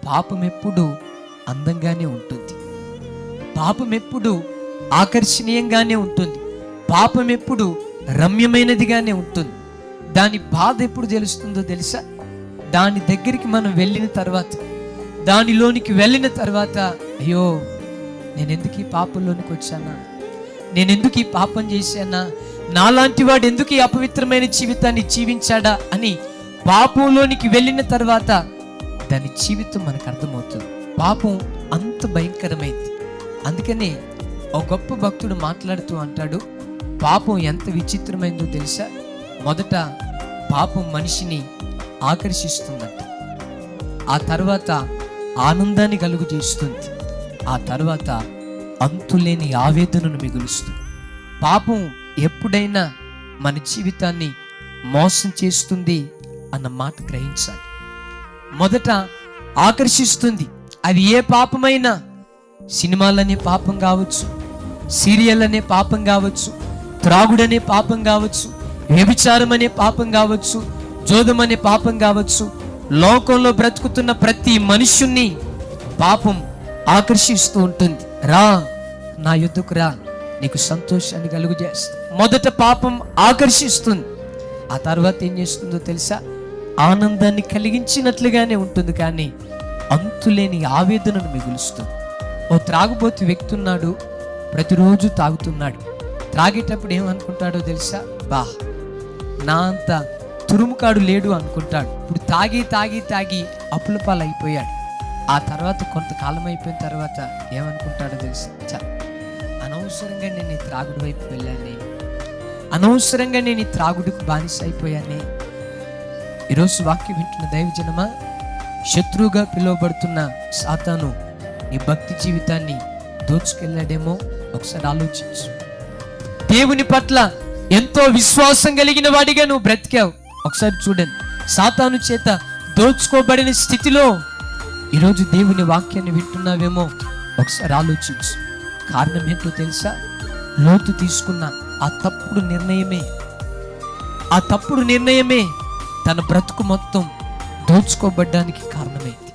పాపం ఎప్పుడు అందంగానే ఉంటుంది, పాపం ఎప్పుడు ఆకర్షణీయంగానే ఉంటుంది, పాపం ఎప్పుడు రమ్యమైనదిగానే ఉంటుంది. దాని బాధ ఎప్పుడు తెలుస్తుందో తెలుసా? దాని దగ్గరికి మనం వెళ్ళిన తర్వాత, దానిలోనికి వెళ్ళిన తర్వాత, అయ్యో నేను ఎందుకు ఈ పాపంలోనికి వచ్చానా, నేను ఎందుకు ఈ పాపం చేశానా, నాలాంటి వాడు ఎందుకు ఈ అపవిత్రమైన జీవితాన్ని జీవించాడా అని పాపంలోనికి వెళ్ళిన తర్వాత దాని జీవితం మనకు అర్థమవుతుంది. పాపం అంత భయంకరమైంది. అందుకని ఒక గొప్ప భక్తుడు మాట్లాడుతూ అంటాడు, పాపం ఎంత విచిత్రమైందో తెలుసా? మొదట పాపం మనిషిని ఆకర్షిస్తుందంట, ఆ తర్వాత ఆనందాన్ని కలుగు చేస్తుంది, ఆ తర్వాత అంతులేని ఆవేదనను మిగులుస్తుంది. పాపం ఎప్పుడైనా మన జీవితాన్ని మోసం చేస్తుంది అన్న మాట గ్రహించాలి. మొదట ఆకర్షిస్తుంది. అది ఏ పాపమైనా, సినిమాలనే పాపం కావచ్చు, సీరియల్ అనే పాపం కావచ్చు, త్రాగుడనే పాపం కావచ్చు, వ్యభిచారం అనే పాపం కావచ్చు, జోదం అనే పాపం కావచ్చు. లోకంలో బ్రతుకుతున్న ప్రతి మనుష్యుణ్ణి పాపం ఆకర్షిస్తూ ఉంటుంది. రా నా యుద్ధకు రా, నీకు సంతోషాన్ని కలుగు చేస్తా. మొదట పాపం ఆకర్షిస్తుంది, ఆ తర్వాత ఏం చేస్తుందో తెలుసా? ఆనందాన్ని కలిగించినట్లుగానే ఉంటుంది, కానీ అంతులేని ఆవేదనను మిగులుస్తుంది. ఓ త్రాగుబోతు వ్యక్తి ఉన్నాడు, ప్రతిరోజు తాగుతున్నాడు. త్రాగేటప్పుడు ఏమనుకుంటాడో తెలుసా? బా, నా అంత తురుముకాడు లేడు అనుకుంటాడు. ఇప్పుడు తాగి తాగి తాగి అప్పుల పాలు అయిపోయాడు. ఆ తర్వాత కొంతకాలం అయిపోయిన తర్వాత ఏమనుకుంటాడో తెలుసా? అనవసరంగా నేను ఈ త్రాగుడు వైపు వెళ్ళాను, అనవసరంగా నేను ఈ త్రాగుడుకు బానిస అయిపోయానే. ఈరోజు వాక్యం వింటున్న దైవజనమా, శత్రువుగా పిలువబడుతున్న సాతాను నీ భక్తి జీవితాన్ని దోచుకెళ్ళాడేమో ఒకసారి ఆలోచించు. దేవుని పట్ల ఎంతో విశ్వాసం కలిగిన వాడిగా నువ్వు బ్రతికావు. ఒకసారి చూడండి, సాతాను చేత దోచుకోబడిన స్థితిలో ఈరోజు దేవుని వాక్యాన్ని వింటున్నావేమో ఒకసారి ఆలోచించు. కారణం ఏంటో తెలుసా? లోతు తీసుకున్న ఆ తప్పుడు నిర్ణయమే తన బ్రతుకు మొత్తం దోచుకోబడ్డానికి కారణమైంది.